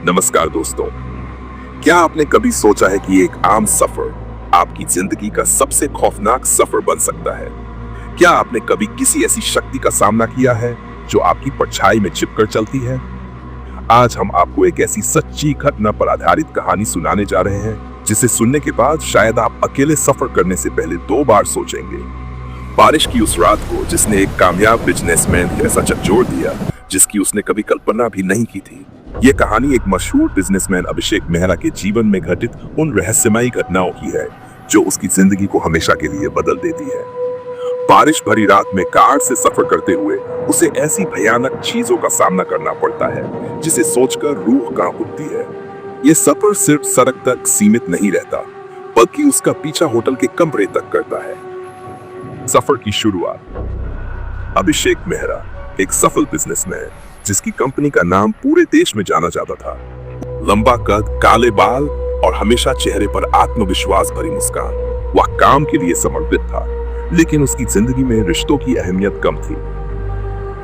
नमस्कार दोस्तों। क्या आपने कभी सोचा है कि एक आम सफर आपकी जिंदगी का सबसे खौफनाक सफर बन सकता है? क्या आपने कभी किसी ऐसी शक्ति का सामना किया है जो आपकी परछाई में छिपकर चलती है? आज हम आपको एक ऐसी सच्ची घटना पर आधारित कहानी सुनाने जा रहे हैं जिसे सुनने के बाद शायद आप अकेले सफर करने से पहले 2 बार सोचेंगे। बारिश की उस रात को जिसने एक कामयाब बिजनेसमैन को ऐसा झकझोर दिया जिसकी उसने कभी कल्पना भी नहीं की थी। ये कहानी एक मशहूर बिजनेसमैन अभिषेक मेहरा के जीवन में घटित उन रहस्यमयी घटनाओं की है जो उसकी जिंदगी को हमेशा के लिए बदल देती है। बारिश भरी रात में कार से सफर करते हुए उसे ऐसी भयानक चीजों का सामना करना पड़ता है जिसे सोचकर रूह कांप उठती है। ये सफर सिर्फ सड़क तक सीमित नहीं रहता बल्कि उसका पीछा होटल के कमरे तक करता है। सफर की शुरुआत। अभिषेक मेहरा एक सफल बिजनेसमैन जिसकी कंपनी का नाम पूरे देश में जाना जाता था। लंबा कद, काले बाल और हमेशा चेहरे पर आत्मविश्वास भरी मुस्कान। वह काम के लिए समर्पित था, लेकिन उसकी जिंदगी में रिश्तों की अहमियत कम थी।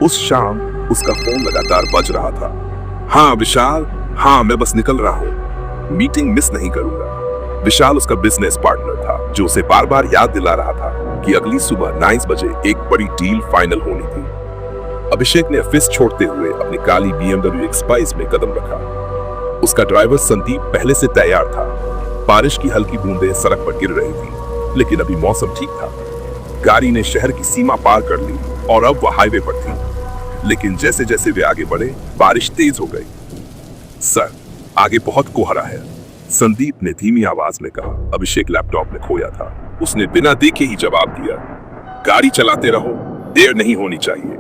उस शाम उसका फोन लगातार बज रहा था। हाँ विशाल, हाँ मैं बस निकल रहा हूँ, मीटिंग मिस नहीं करूंगा। विशाल उसका बिजनेस पार्टनर था जो उसे बार बार याद दिला रहा था कि अगली सुबह 9 बजे एक बड़ी डील फाइनल होनी थी। अभिषेक ने ऑफिस छोड़ते हुए अपनी काली BMW X5 में कदम रखा। उसका ड्राइवर संदीप पहले से तैयार था। बारिश की हल्की बूंदें सड़क पर गिर रही थी, लेकिन अभी मौसम ठीक था। गाड़ी ने शहर की सीमा पार कर ली और अब वह हाईवे पर थी। लेकिन जैसे जैसे वे आगे बढ़े, बारिश तेज हो गई। सर, आगे बहुत कोहरा है, संदीप ने धीमी आवाज में कहा। अभिषेक लैपटॉप में खोया था। उसने बिना देखे ही जवाब दिया, गाड़ी चलाते रहो, देर नहीं होनी चाहिए।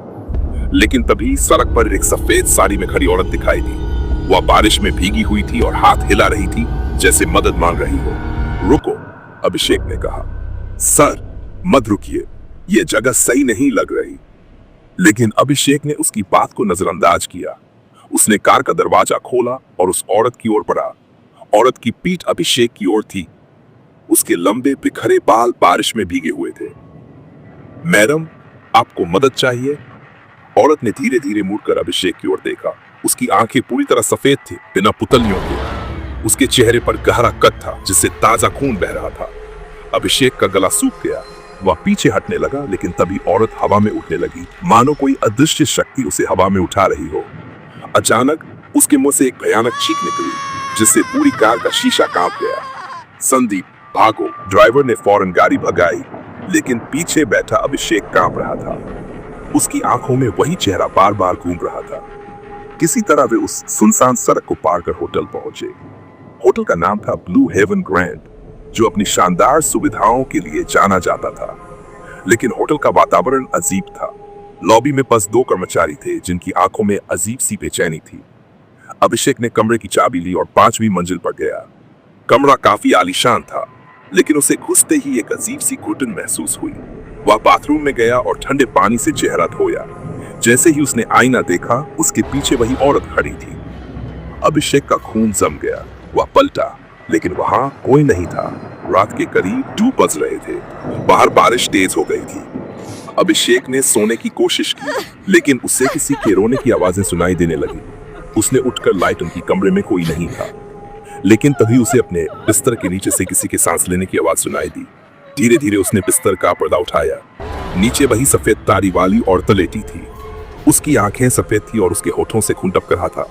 लेकिन तभी सड़क पर एक सफेद साड़ी में खड़ी औरत दिखाई दी। वह बारिश में भीगी हुई थी और हाथ हिला रही थी जैसे मदद मांग रही हो। रुको, अभिषेक ने कहा। सर, मत रुकिए, ये जगह सही नहीं लग रही। लेकिन अभिषेक ने उसकी बात को नजरअंदाज किया। उसने कार का दरवाजा खोला और उस औरत की ओर बढ़ा। औरत की पीठ अभिषेक की ओर थी। उसके लंबे बिखरे बाल बारिश में भीगे हुए थे। मैडम, आपको मदद चाहिए? औरत ने धीरे धीरे मुड़कर अभिषेक की ओर देखा। उसकी आंखें पूरी तरह सफेद थी, बिना पुतलियों के। उसके चेहरे पर गहरा कट था जिससे ताजा खून बह रहा था। अभिषेक का गला सूख गया। वह पीछे हटने लगा, लेकिन तभी औरत हवा में उठने लगी, मानो कोई अदृश्य शक्ति उसे हवा में उठा रही हो। अचानक उसके मुंह से एक भयानक चीख निकली जिससे पूरी कार का शीशा कांप गया। संदीप, भागो! ड्राइवर ने फौरन गाड़ी भगाई, लेकिन पीछे बैठा अभिषेक कांप रहा था। उसकी आंखों में वही चेहरा बार बार घूम रहा था। किसी तरह वे उस सुनसान सड़क को पार कर होटल पहुंचे। होटल का नाम था ब्लू हेवन ग्रैंड, जो अपनी शानदार सुविधाओं के लिए जाना जाता था। लेकिन होटल का वातावरण अजीब था। लॉबी में बस 2 कर्मचारी थे जिनकी आंखों में अजीब सी बेचैनी थी। अभिषेक ने कमरे की चाबी ली और 5वीं मंजिल पर गया। कमरा काफी आलीशान था, लेकिन उसे घुसते ही एक अजीब सी घुटन महसूस हुई। वह बाथरूम में गया और ठंडे पानी से चेहरा धोया। जैसे ही उसने आईना देखा, उसके पीछे वही औरत खड़ी थी। अभिषेक का खून जम गया। वह पलटा, लेकिन वहां कोई नहीं था। रात के करीब 2 बज रहे थे। बाहर बारिश तेज हो गई थी। अभिषेक ने सोने की कोशिश की, लेकिन उसे किसी के रोने की आवाजें सुनाई देने लगी। उसने उठकर लाइट, उनकी कमरे में कोई नहीं था। लेकिन तभी उसे अपने बिस्तर के नीचे से किसी के सांस लेने की आवाज सुनाई दी। धीरे धीरे उसने बिस्तर का पर्दा उठाया। नीचे वही सफेद तारी वाली औरत लेटी थी। उसकी आंखें सफेद थी और उसके होठों से खून टपक रहा था।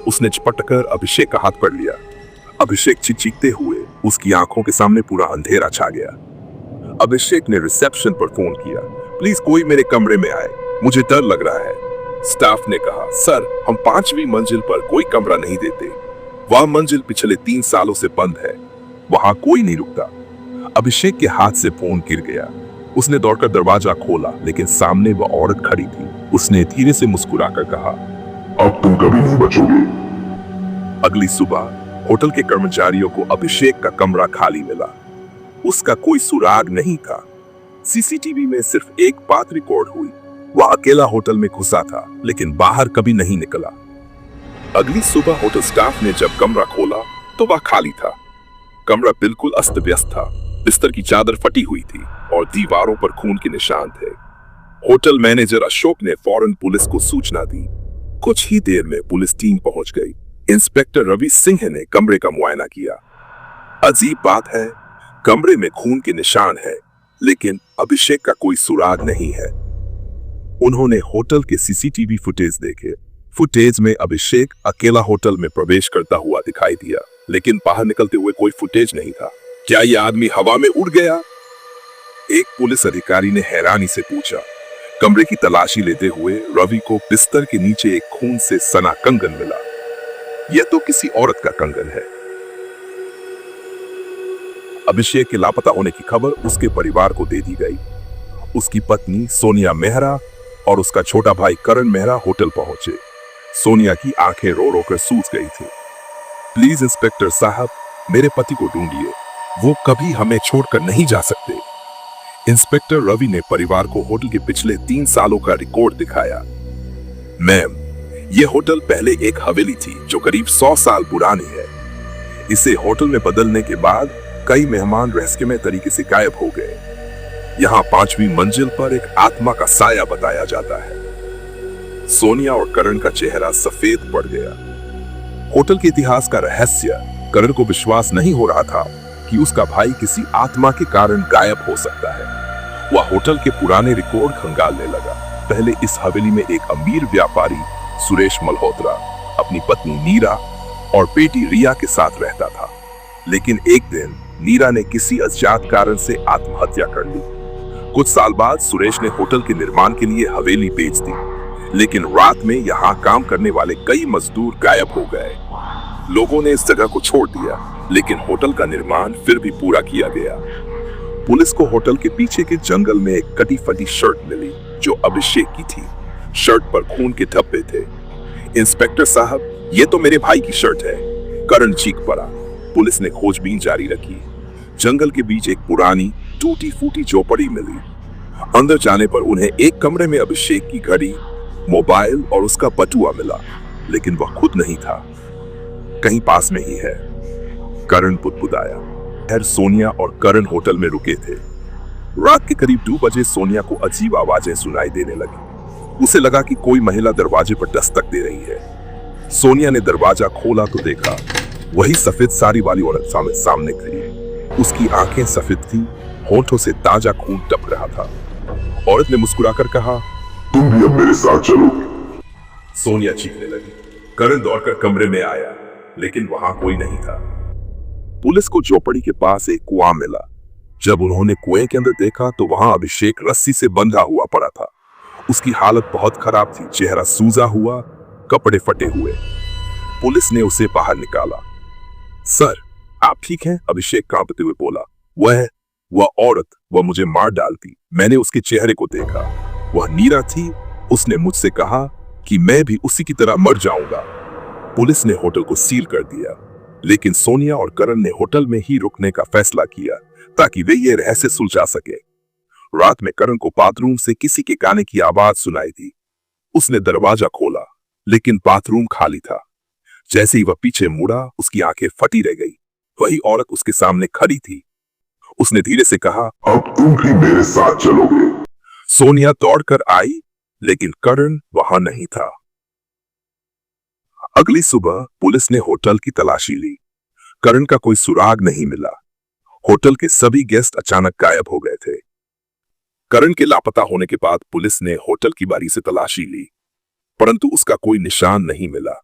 उसने झपटकर अभिषेक का हाथ पकड़ लिया। अभिषेक चीखते हुए, उसकी आंखों के सामने पूरा अंधेरा छा गया। अभिषेक ने रिसेप्शन पर फोन किया। प्लीज कोई मेरे कमरे में आए, मुझे डर लग रहा है। स्टाफ ने कहा, सर, हम 5वीं मंजिल पर कोई कमरा नहीं देते। वह मंजिल पिछले 3 सालों से बंद है, वहां कोई नहीं रुकता। अभिषेक के हाथ से फोन गिर गया। उसने दौड़कर दरवाजा खोला, लेकिन सामने वह औरत खड़ी थी। उसने धीरे से मुस्कुराकर कहा, अब तुम कभी नहीं बचोगे। अगली सुबह होटल के कर्मचारियों को अभिषेक का कमरा खाली मिला। उसका कोई सुराग नहीं था। सीसीटीवी में सिर्फ एक बात रिकॉर्ड हुई, वह अकेला होटल में घुसा था, लेकिन बाहर कभी नहीं निकला। अगली सुबह होटल स्टाफ ने जब कमरा खोला तो वह खाली था। कमरा बिल्कुल अस्त व्यस्त था। बिस्तर की चादर फटी हुई थी और दीवारों पर खून के निशान थे। होटल मैनेजर अशोक ने फौरन पुलिस को सूचना दी। कुछ ही देर में पुलिस टीम पहुंच गई। इंस्पेक्टर रवि सिंह ने कमरे का मुआयना किया। अजीब बात है, कमरे में खून के निशान है, लेकिन अभिषेक का कोई सुराग नहीं है। उन्होंने होटल के सीसीटीवी फुटेज देखे। फुटेज में अभिषेक अकेला होटल में प्रवेश करता हुआ दिखाई दिया, लेकिन बाहर निकलते हुए कोई फुटेज नहीं था। क्या यह आदमी हवा में उड़ गया? एक पुलिस अधिकारी ने हैरानी से पूछा। कमरे की तलाशी लेते हुए रवि को बिस्तर के नीचे एक खून से सना कंगन मिला। यह तो किसी औरत का कंगन है। अभिषेक के लापता होने की खबर उसके परिवार को दे दी गई। उसकी पत्नी सोनिया मेहरा और उसका छोटा भाई करण मेहरा होटल पहुंचे। सोनिया की आंखें रो रो कर सूज गई थी। प्लीज इंस्पेक्टर साहब, मेरे पति को ढूंढिए, वो कभी हमें छोड़कर नहीं जा सकते। इंस्पेक्टर रवि ने परिवार को होटल के पिछले 3 सालों का रिकॉर्ड दिखाया। मैम, यह होटल पहले एक हवेली थी जो करीब 100 साल पुरानी है। इसे होटल में बदलने के बाद कई मेहमान रहस्यमय तरीके से गायब हो गए। यहाँ 5वीं मंजिल पर एक आत्मा का साया बताया जाता है। सोनिया और करण का चेहरा सफेद पड़ गया। होटल के इतिहास का रहस्य। करण को विश्वास नहीं हो रहा था कि उसका भाई किसी आत्मा के कारण गायब हो सकता है। वह होटल के पुराने रिकॉर्ड खंगालने लगा। पहले इस हवेली में एक अमीर व्यापारी सुरेश मल्होत्रा अपनी पत्नी नीरा और बेटी रिया के साथ रहता था। लेकिन एक दिन नीरा ने किसी अज्ञात कारण से आत्महत्या कर ली। कुछ साल बाद सुरेश ने होटल के निर्माण के लिए हवेली बेच दी, लेकिन रात में यहाँ काम करने वाले कई मजदूर गायब हो गए। लोगों ने इस जगह को छोड़ दिया, लेकिन होटल का निर्माण फिर भी पूरा किया गया। पुलिस को होटल के पीछे के जंगल में एक कटी फटी शर्ट मिली जो अभिषेक की थी। शर्ट पर खून के धब्बे थे। इंस्पेक्टर साहब, ये तो मेरे भाई की शर्ट है, करण चीख पड़ा। पुलिस ने खोजबीन जारी रखी। जंगल के बीच एक पुरानी टूटी फूटी झोपड़ी मिली। अंदर जाने पर उन्हें एक कमरे में अभिषेक की घड़ी, मोबाइल और उसका बटुआ मिला, लेकिन वह खुद नहीं था। कहीं पास में ही है। करण पुतपुताया। खैर, सोनिया और करण होटल में रुके थे। रात के करीब 2 बजे सोनिया को अजीब आवाजें सुनाई देने लगी। उसे लगा कि कोई महिला दरवाजे पर दस्तक दे रही है। सोनिया ने दरवाजा खोला तो देखा वही सफेद साड़ी वाली औरत सामने खड़ी। उसकी आंखें सफेद थी, होंठों से ताजा खून टपक रहा था। औरत ने मुस्कुराकर कहा, तुम भी अब मेरे साथ चलोगे। सोनिया चीखने लगी। करण दौड़कर कमरे में आया, लेकिन वहां कोई नहीं था। पुलिस को झोपड़ी के पास एक कुआं मिला। जब उन्होंने कुएं के अंदर देखा तो वहां अभिषेक रस्सी से बंधा हुआ पड़ा था। उसकी हालत बहुत खराब थी, चेहरा सूजा हुआ, कपड़े फटे हुए। पुलिस ने उसे बाहर निकाला। सर, आप ठीक हैं? अभिषेक कांपते हुए बोला। वह औरत, वह मुझे मार डालती। मैंने उसके चेहरे को देखा। वह नीरा थी। उसने मुझसे कहा कि मैं भी उसी की तरह मर जाऊंगा। पुलिस ने होटल को सील कर दिया, लेकिन सोनिया और करण ने होटल में ही रुकने का फैसला किया ताकि वे ये रहस्य सुलझा सके। रात में करण को बाथरूम से किसी के गाने की आवाज सुनाई दी। उसने दरवाजा खोला, लेकिन बाथरूम खाली था। जैसे ही वह पीछे मुड़ा, उसकी आंखें फटी रह गई। वही औरत उसके सामने खड़ी थी। उसने धीरे से कहा, अब तुम भी मेरे साथ चलोगे। सोनिया दौड़कर आई, लेकिन करण वहां नहीं था। अगली सुबह पुलिस ने होटल की तलाशी ली। करण का कोई सुराग नहीं मिला। होटल के सभी गेस्ट अचानक गायब हो गए थे। करण के लापता होने के बाद पुलिस ने होटल की बारी से तलाशी ली, परंतु उसका कोई निशान नहीं मिला।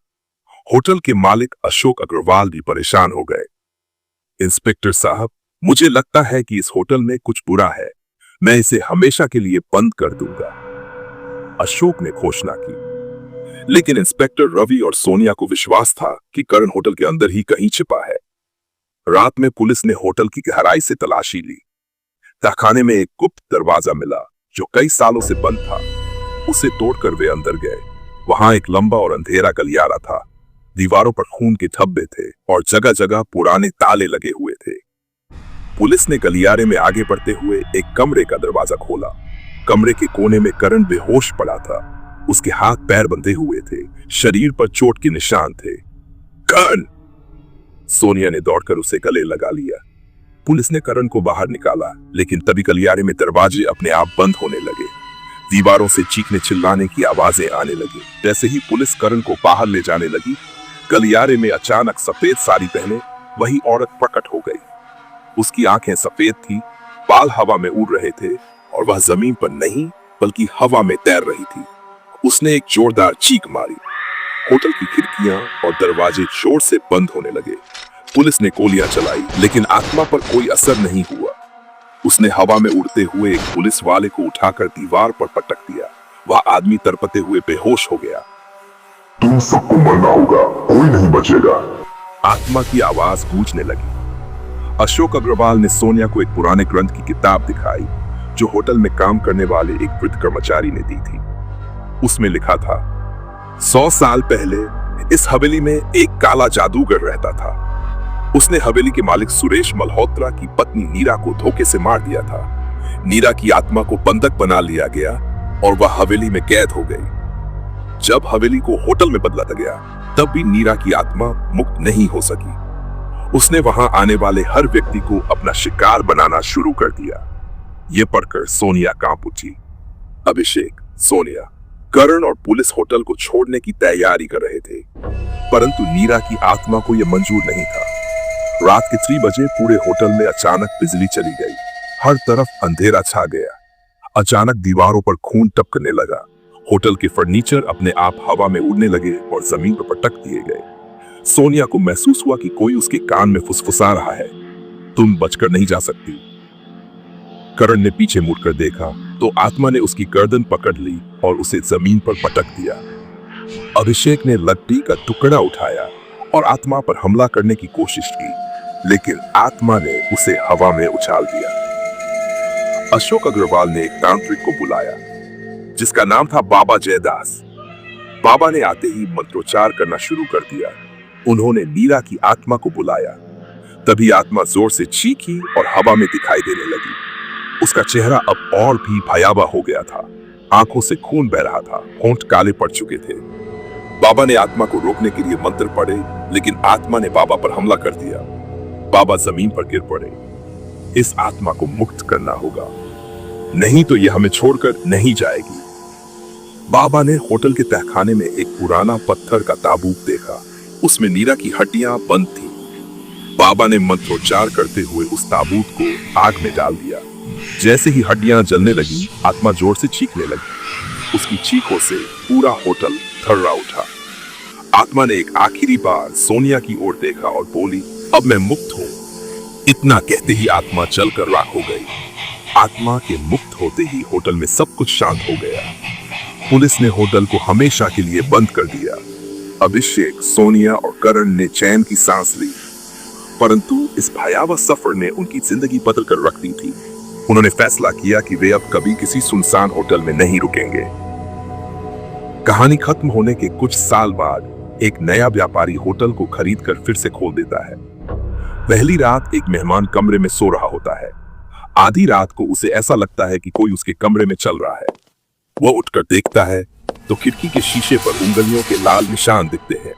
होटल के मालिक अशोक अग्रवाल भी परेशान हो गए। इंस्पेक्टर साहब, मुझे लगता है कि इस होटल में कुछ बुरा है। मैं इसे हमेशा के लिए बंद कर दूंगा, अशोक ने घोषणा की। लेकिन इंस्पेक्टर रवि और सोनिया को विश्वास था कि करण होटल के अंदर ही कहीं छिपा है। रात में पुलिस ने होटल की गहराई से तलाशी ली। तहखाने में एक गुप्त दरवाजा मिला जो कई सालों से बंद था। उसे तोड़कर वे अंदर गए। वहां एक लंबा और अंधेरा गलियारा था। दीवारों पर खून के धब्बे थे और जगह जगह पुराने ताले लगे हुए थे। पुलिस ने गलियारे में आगे बढ़ते हुए एक कमरे का दरवाजा खोला। कमरे के कोने में करण बेहोश पड़ा था। उसके हाथ पैर बंधे हुए थे, शरीर पर चोट के निशान थे। करण! सोनिया ने दौड़कर उसे गले लगा लिया। पुलिस ने करण को बाहर निकाला, लेकिन तभी गलियारे में दरवाजे अपने आप बंद होने लगे। दीवारों से चीखने चिल्लाने की आवाजें आने लगी। जैसे ही पुलिस करण को बाहर ले जाने लगी, गलियारे में अचानक सफेद साड़ी पहने वही औरत प्रकट हो गई। उसकी आंखें सफेद थी, बाल हवा में उड़ रहे थे और वह जमीन पर नहीं बल्कि हवा में तैर रही थी। उसने एक जोरदार चीख मारी। होटल की खिड़कियां और दरवाजे जोर से बंद होने लगे। पुलिस ने गोलियां चलाई लेकिन आत्मा पर कोई असर नहीं हुआ। उसने हवा में उड़ते हुए एक पुलिस वाले को उठाकर दीवार पर पटक दिया। वह आदमी तड़पते हुए बेहोश हो गया। तुम सबको मरना होगा, कोई नहीं बचेगा। आत्मा की आवाज गूंजने लगी। अशोक अग्रवाल ने सोनिया को एक पुराने ग्रंथ की किताब दिखाई जो होटल में काम करने वाले एक वृद्ध कर्मचारी ने दी थी। उसमें लिखा था, 100 साल पहले इस हवेली में एक काला जादूगर रहता था। उसने हवेली के मालिक सुरेश मल्होत्रा की पत्नी नीरा को धोखे से मार दिया था। नीरा की आत्मा को बंधक बना लिया गया और वह हवेली में कैद हो गई। जब हवेली को होटल में बदला गया तब भी नीरा की आत्मा मुक्त नहीं हो सकी। उसने वहां आने वाले हर व्यक्ति को अपना शिकार बनाना शुरू कर दिया। यह पढ़कर सोनिया कांप उठी। अभिषेक, सोनिया, करण और पुलिस होटल को छोड़ने की तैयारी कर रहे थे, परंतु नीरा की आत्मा को यह मंजूर नहीं था। रात के 3 बजे पूरे होटल में अचानक बिजली चली गई। हर तरफ अंधेरा छा गया। अचानक दीवारों पर खून टपकने लगा। होटल के फर्नीचर अपने आप हवा में उड़ने लगे और जमीन पर पटक दिए गए। सोनिया को महसूस हुआ कि कोई उसके कान में फुसफुसा रहा है, तुम बचकर नहीं जा सकती। करण ने पीछे मुड़कर देखा तो आत्मा ने उसकी गर्दन पकड़ ली और उसे जमीन पर पटक दिया। अभिषेक ने लकड़ी का टुकड़ा उठाया और आत्मा पर हमला करने की कोशिश की, लेकिन आत्मा ने उसे हवा में उछाल दिया। अशोक अग्रवाल ने एक तांत्रिक को बुलाया जिसका नाम था बाबा जयदास। बाबा ने आते ही मंत्रोच्चार करना शुरू कर दिया। उन्होंने नीरा की आत्मा को बुलाया। तभी आत्मा जोर से चीखी और हवा में दिखाई देने लगी। उसका चेहरा अब और भी भयावह हो गया था। आंखों से खून बह रहा था, होंठ काले पड़ चुके थे। बाबा ने आत्मा को रोकने के लिए मंत्र पढ़े, लेकिन आत्मा ने बाबा पर हमला कर दिया। बाबा जमीन पर गिर पड़े। इस आत्मा को मुक्त करना होगा, नहीं तो यह हमें छोड़कर नहीं जाएगी। बाबा ने होटल के तहखाने में एक पुराना पत्थर का ताबूत देखा। उसमें नीरा की हड्डियां बंद थी। बाबा ने मंत्रोच्चार करते हुए उस ताबूत को आग में डाल दिया। जैसे ही हड्डियां जलने लगी, आत्मा जोर से चीखने लगी। उसकी चीखों से पूरा होटल थर्रा उठा। आत्मा ने एक आखिरी बार सोनिया की ओर देखा और बोली, अब मैं मुक्त हूं। इतना कहते ही आत्मा जलकर राख हो गई। आत्मा के मुक्त होते ही होटल में सब कुछ शांत हो गया। पुलिस ने होटल को हमेशा के लिए बंद कर दिया। अभिषेक, सोनिया और करण ने चैन की सांस ली, परंतु इस भयावह सफर ने उनकी जिंदगी बदल कर रख दी थी। उन्होंने फैसला किया कि वे अब कभी किसी सुनसान होटल में नहीं रुकेंगे। कहानी खत्म होने के कुछ साल बाद एक नया व्यापारी होटल को खरीदकर फिर से खोल देता है। पहली रात एक मेहमान कमरे में सो रहा होता है। आधी रात को उसे ऐसा लगता है कि कोई उसके कमरे में चल रहा है। वह उठकर देखता है तो खिड़की के शीशे पर उंगलियों के लाल निशान दिखते हैं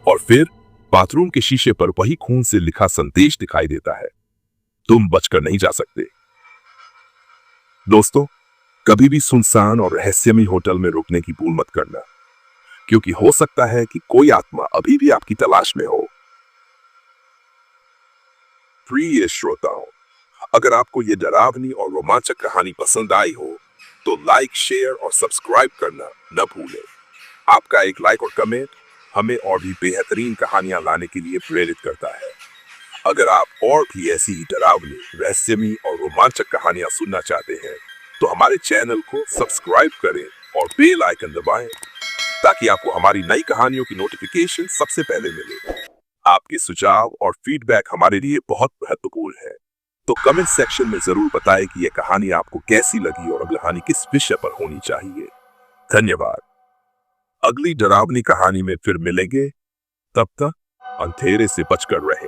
और फिर बाथरूम के शीशे पर वही खून से लिखा संदेश दिखाई देता है, तुम बचकर नहीं जा सकते। दोस्तों, कभी भी सुनसान और रहस्यमय होटल में रुकने की भूल मत करना, क्योंकि हो सकता है कि कोई आत्मा अभी भी आपकी तलाश में हो। प्रिय श्रोताओं, अगर आपको ये डरावनी और रोमांचक कहानी पसंद आई हो तो लाइक, शेयर और सब्सक्राइब करना न भूलें। आपका एक लाइक और कमेंट हमें और भी बेहतरीन कहानियां लाने के लिए प्रेरित करता है। अगर आप और भी ऐसी ही डरावनी, रहस्यमयी और रोमांचक कहानियां सुनना चाहते हैं तो हमारे चैनल को सब्सक्राइब करें और बेल आइकन दबाएं ताकि आपको हमारी नई कहानियों की नोटिफिकेशन सबसे पहले मिले। आपके सुझाव और फीडबैक हमारे लिए बहुत महत्वपूर्ण है, तो कमेंट सेक्शन में जरूर बताएं कि यह कहानी आपको कैसी लगी और अगली कहानी किस विषय पर होनी चाहिए। धन्यवाद। अगली डरावनी कहानी में फिर मिलेंगे, तब तक अंधेरे से बचकर रहें।